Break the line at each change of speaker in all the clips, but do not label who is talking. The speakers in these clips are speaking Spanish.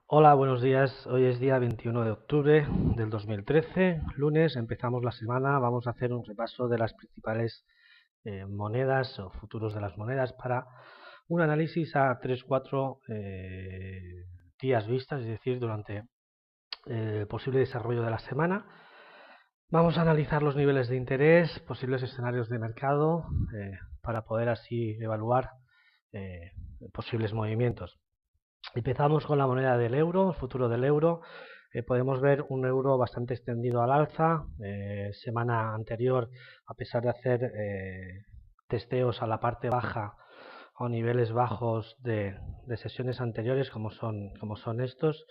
Hola, buenos días. Hoy es día 21 de octubre del 2013, lunes. Empezamos la semana. Vamos a hacer un repaso de las principales monedas o futuros de las monedas para un análisis a 3-4 días vistas, es decir, durante el posible desarrollo de la semana. Vamos a analizar los niveles de interés, posibles escenarios de mercado, para poder así evaluar eh, posibles movimientos. Empezamos con la moneda del euro, el futuro del euro. Podemos ver un euro bastante extendido al alza. Semana anterior, a pesar de hacer testeos a la parte baja o niveles bajos de sesiones anteriores, como son estos,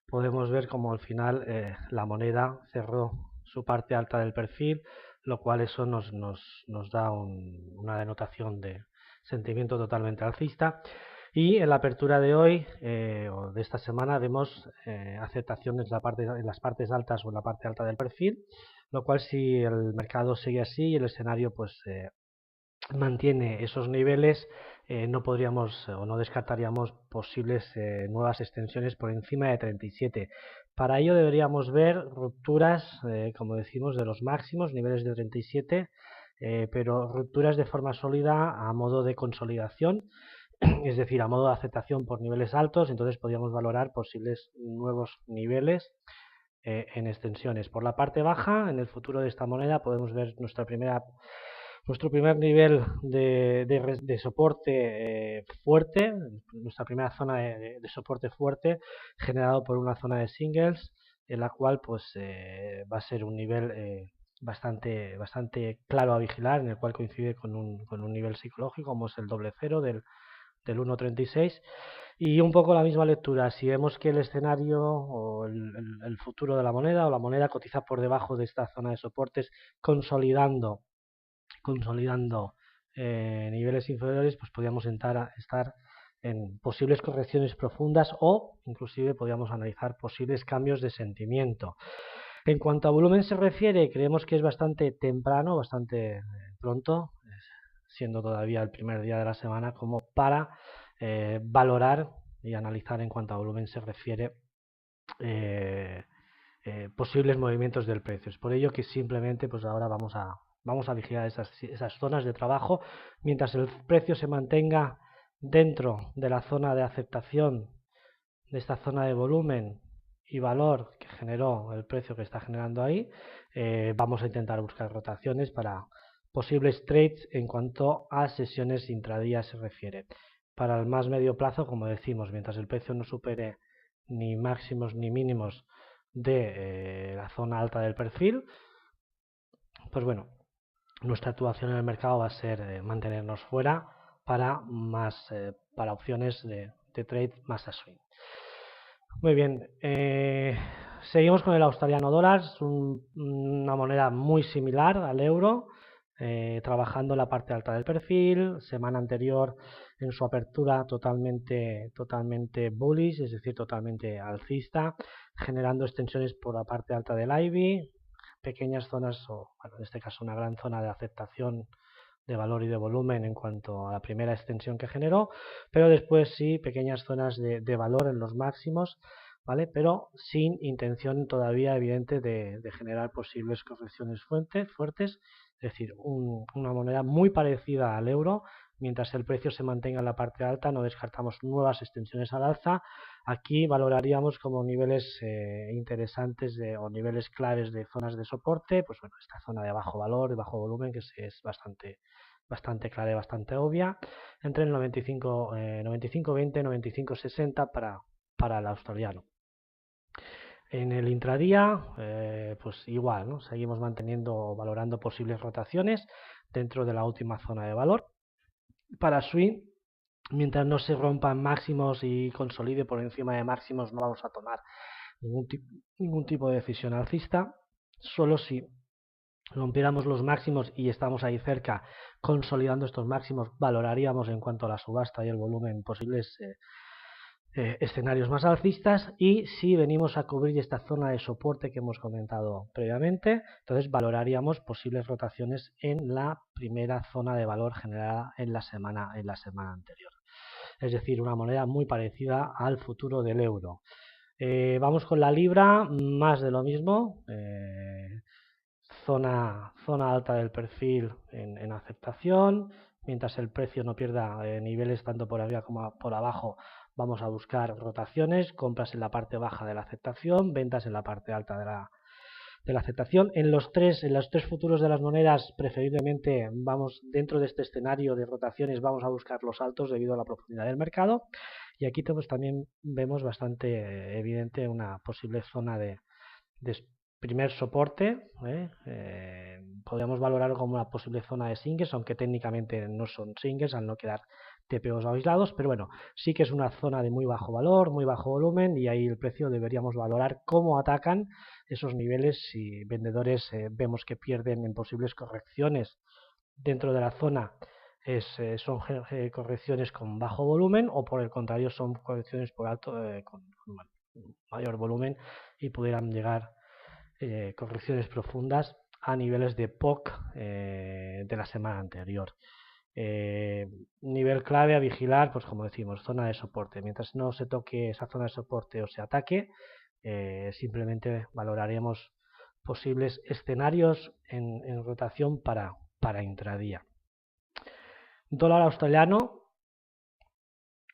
podemos ver como al final la moneda cerró su parte alta del perfil, lo cual eso nos da una denotación de sentimiento totalmente alcista. Y en la apertura de hoy o de esta semana vemos aceptaciones en las partes altas o en la parte alta del perfil, lo cual si el mercado sigue así y el escenario pues mantiene esos niveles, no podríamos o no descartaríamos posibles nuevas extensiones por encima de 37. Para ello deberíamos ver rupturas, como decimos, de los máximos niveles de 37, pero rupturas de forma sólida a modo de consolidación, es decir, a modo de aceptación por niveles altos. Entonces podríamos valorar posibles nuevos niveles en extensiones. Por la parte baja, en el futuro de esta moneda, podemos ver nuestro primer nivel de soporte fuerte, nuestra primera zona de soporte fuerte, generado por una zona de singles, en la cual pues va a ser un nivel bastante claro a vigilar, en el cual coincide con un nivel psicológico, como es el doble cero del 1.36, y un poco la misma lectura. Si vemos que el escenario o el futuro de la moneda o la moneda cotiza por debajo de esta zona de soportes, consolidando niveles inferiores, pues podríamos estar en posibles correcciones profundas o inclusive podríamos analizar posibles cambios de sentimiento. En cuanto a volumen se refiere, creemos que es bastante temprano, bastante pronto, siendo todavía el primer día de la semana, como para valorar y analizar en cuanto a volumen se refiere eh, posibles movimientos del precio. Es por ello que simplemente pues ahora vamos a vigilar esas zonas de trabajo. Mientras el precio se mantenga dentro de la zona de aceptación, de esta zona de volumen y valor que generó el precio que está generando ahí, vamos a intentar buscar rotaciones para posibles trades en cuanto a sesiones intradía se refiere. Para el más medio plazo, como decimos, mientras el precio no supere ni máximos ni mínimos de la zona alta del perfil, pues bueno, nuestra actuación en el mercado va a ser mantenernos fuera para opciones de trade más a swing. Muy bien, seguimos con el australiano dólar, es una moneda muy similar al euro, trabajando la parte alta del perfil. Semana anterior en su apertura totalmente bullish, es decir, totalmente alcista, generando extensiones por la parte alta del IB, pequeñas zonas, o bueno, en este caso una gran zona de aceptación de valor y de volumen en cuanto a la primera extensión que generó, pero después sí pequeñas zonas de valor en los máximos, ¿vale? Pero sin intención todavía evidente de generar posibles correcciones fuertes, es decir, una moneda muy parecida al euro. Mientras el precio se mantenga en la parte alta, no descartamos nuevas extensiones al alza. Aquí valoraríamos como niveles interesantes o niveles claves de zonas de soporte, pues bueno, esta zona de bajo valor y bajo volumen, que es bastante clara y bastante obvia, entre el 95-20, 95-60 para el australiano. En el intradía, pues igual, ¿no? Seguimos valorando posibles rotaciones dentro de la última zona de valor. Para swing, mientras no se rompan máximos y consolide por encima de máximos, no vamos a tomar ningún tipo de decisión alcista. Solo si rompiéramos los máximos y estamos ahí cerca consolidando estos máximos, valoraríamos en cuanto a la subasta y el volumen posibles escenarios más alcistas. Y si venimos a cubrir esta zona de soporte que hemos comentado previamente, entonces valoraríamos posibles rotaciones en la primera zona de valor generada en la semana anterior. Es decir, una moneda muy parecida al futuro del euro. Vamos con la libra, más de lo mismo, zona alta del perfil en aceptación, mientras el precio no pierda niveles tanto por arriba como por abajo. Vamos a buscar rotaciones, compras en la parte baja de la aceptación, ventas en la parte alta de la aceptación. En los tres futuros de las monedas, preferiblemente vamos dentro de este escenario de rotaciones, vamos a buscar los altos debido a la profundidad del mercado. Y aquí pues, también vemos bastante evidente una posible zona de primer soporte. Podríamos valorarlo como una posible zona de singles, aunque técnicamente no son singles al no quedar TPOs aislados, pero bueno, sí que es una zona de muy bajo valor, muy bajo volumen, y ahí el precio deberíamos valorar cómo atacan esos niveles. Si vendedores vemos que pierden en posibles correcciones dentro de la zona, son correcciones con bajo volumen, o por el contrario son correcciones por alto con mayor volumen y pudieran llegar correcciones profundas a niveles de POC de la semana anterior. Nivel clave a vigilar, pues como decimos, zona de soporte. Mientras no se toque esa zona de soporte o se ataque, simplemente valoraremos posibles escenarios en rotación para intradía. Dólar australiano,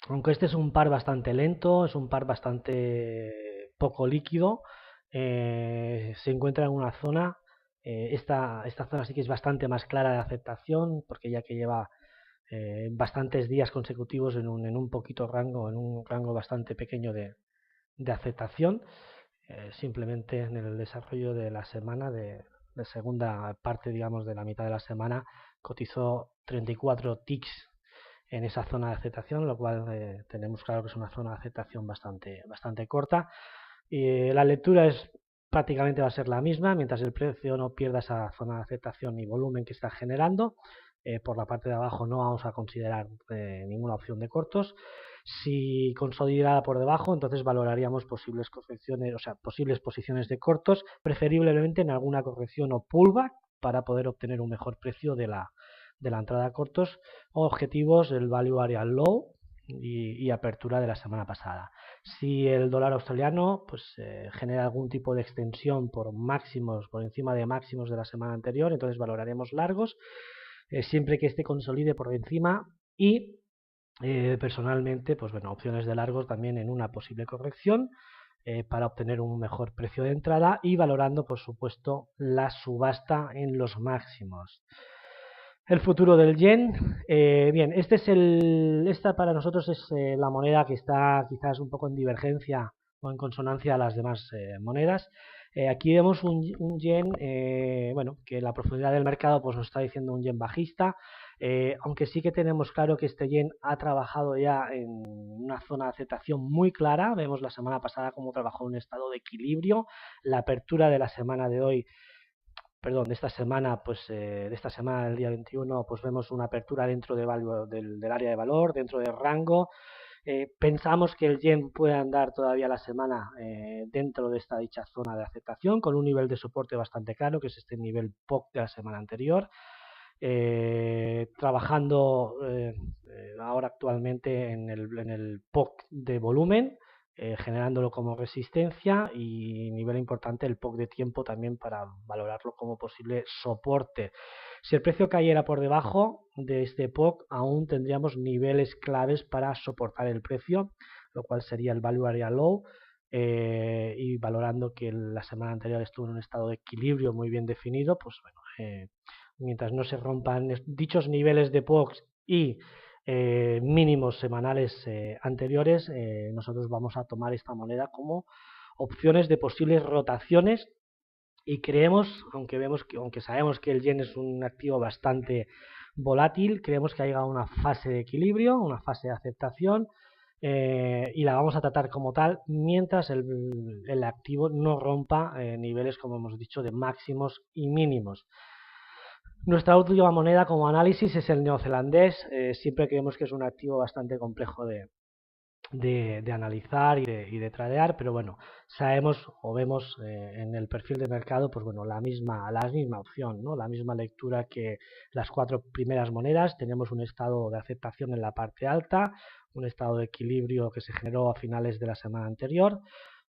aunque este es un par bastante lento, es un par bastante poco líquido, se encuentra en una zona, esta zona sí que es bastante más clara de aceptación, porque ya que lleva bastantes días consecutivos en un poquito rango, en un rango bastante pequeño de aceptación. Simplemente en el desarrollo de la semana, de segunda parte, digamos, de la mitad de la semana, cotizó 34 ticks en esa zona de aceptación, lo cual tenemos claro que es una zona de aceptación bastante corta. La lectura prácticamente va a ser la misma, mientras el precio no pierda esa zona de aceptación y volumen que está generando. Por la parte de abajo no vamos a considerar ninguna opción de cortos. Si consolidada por debajo, entonces valoraríamos posibles correcciones, o sea, posibles posiciones de cortos, preferiblemente en alguna corrección o pullback, para poder obtener un mejor precio de la entrada a cortos. Objetivos: el value area low y apertura de la semana pasada. Si el dólar australiano pues genera algún tipo de extensión por máximos, por encima de máximos de la semana anterior, entonces valoraremos largos, siempre que este consolide por encima. Y personalmente, pues bueno, opciones de largos también en una posible corrección para obtener un mejor precio de entrada, y valorando, por supuesto, la subasta en los máximos. El futuro del yen, bien, esta para nosotros es la moneda que está quizás un poco en divergencia o en consonancia a las demás monedas. Aquí vemos un yen, bueno, que la profundidad del mercado pues nos está diciendo un yen bajista, aunque sí que tenemos claro que este yen ha trabajado ya en una zona de aceptación muy clara. Vemos la semana pasada cómo trabajó en un estado de equilibrio. La apertura de la semana de hoy, perdón, de esta semana, pues de esta semana del día 21, pues vemos una apertura dentro del área de valor, dentro del rango. Pensamos que el yen puede andar todavía la semana dentro de esta dicha zona de aceptación, con un nivel de soporte bastante claro, que es este nivel POC de la semana anterior. Trabajando ahora actualmente en el POC de volumen, generándolo como resistencia, y nivel importante el POC de tiempo también para valorarlo como posible soporte. Si el precio cayera por debajo de este POC, aún tendríamos niveles claves para soportar el precio, lo cual sería el value area low, y valorando que la semana anterior estuvo en un estado de equilibrio muy bien definido, pues bueno, mientras no se rompan dichos niveles de POCs y mínimos semanales anteriores, nosotros vamos a tomar esta moneda como opciones de posibles rotaciones. Y creemos, aunque sabemos que el yen es un activo bastante volátil, creemos que ha llegado a una fase de equilibrio, una fase de aceptación, y la vamos a tratar como tal mientras el activo no rompa niveles, como hemos dicho, de máximos y mínimos. Nuestra última moneda como análisis es el neozelandés. Siempre creemos que es un activo bastante complejo de analizar y de tradear, pero bueno, sabemos o vemos en el perfil de mercado, pues bueno, la misma opción, ¿no? La misma lectura que las cuatro primeras monedas. Tenemos un estado de aceptación en la parte alta, un estado de equilibrio que se generó a finales de la semana anterior,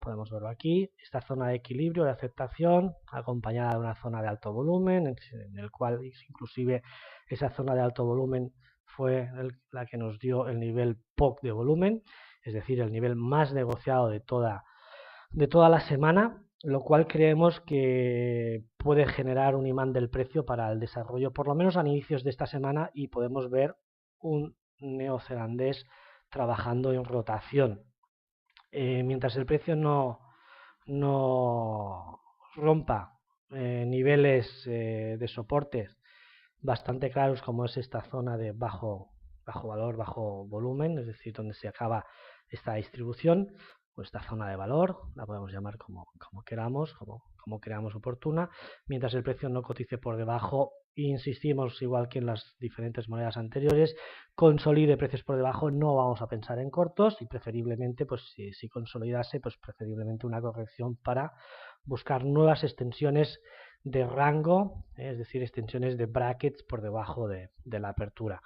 podemos verlo aquí, esta zona de equilibrio, de aceptación, acompañada de una zona de alto volumen, en el cual inclusive esa zona de alto volumen fue la que nos dio el nivel POC de volumen, es decir, el nivel más negociado de toda la semana, lo cual creemos que puede generar un imán del precio para el desarrollo, por lo menos a inicios de esta semana, y podemos ver un neozelandés trabajando en rotación. Mientras el precio no rompa niveles de soportes bastante claros, como es esta zona de bajo valor, bajo volumen, es decir, donde se acaba esta distribución, o esta zona de valor, la podemos llamar como queramos, como creamos oportuna. Mientras el precio no cotice por debajo, insistimos, igual que en las diferentes monedas anteriores, consolide precios por debajo, no vamos a pensar en cortos, y preferiblemente, pues si consolidase, pues preferiblemente una corrección para buscar nuevas extensiones de rango, es decir, extensiones de brackets por debajo de la apertura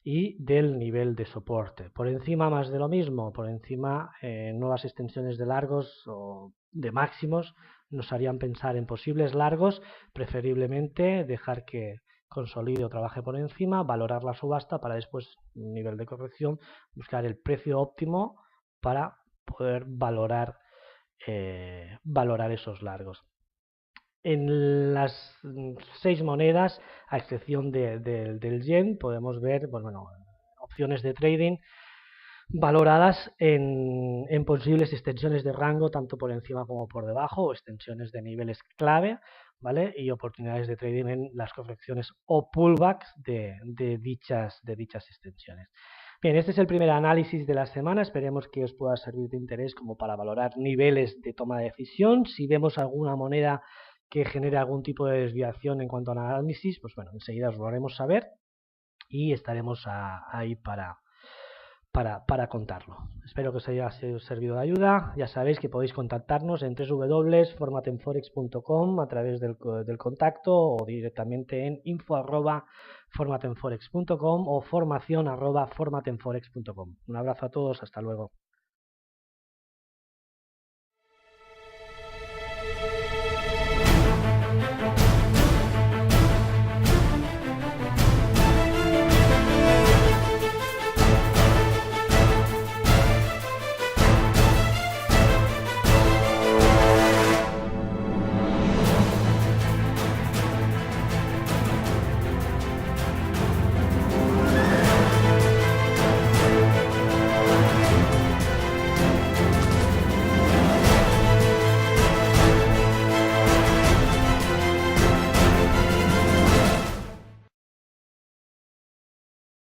y del nivel de soporte. Por encima, más de lo mismo, por encima nuevas extensiones de largos o de máximos nos harían pensar en posibles largos, preferiblemente dejar que consolide o trabaje por encima, valorar la subasta para después, nivel de corrección, buscar el precio óptimo para poder valorar esos largos. En las 6 monedas, a excepción del yen, podemos ver opciones de trading valoradas en posibles extensiones de rango, tanto por encima como por debajo, o extensiones de niveles clave, ¿vale? Y oportunidades de trading en las correcciones o pullbacks de dichas extensiones. Bien, este es el primer análisis de la semana. Esperemos que os pueda servir de interés como para valorar niveles de toma de decisión. Si vemos alguna moneda que genere algún tipo de desviación en cuanto al análisis, pues bueno, enseguida os lo haremos saber y estaremos ahí para contarlo. Espero que os haya servido de ayuda. Ya sabéis que podéis contactarnos en www.formatenforex.com a través del contacto, o directamente en info@formatenforex.com o formación@formatenforex.com. Un abrazo a todos, hasta luego.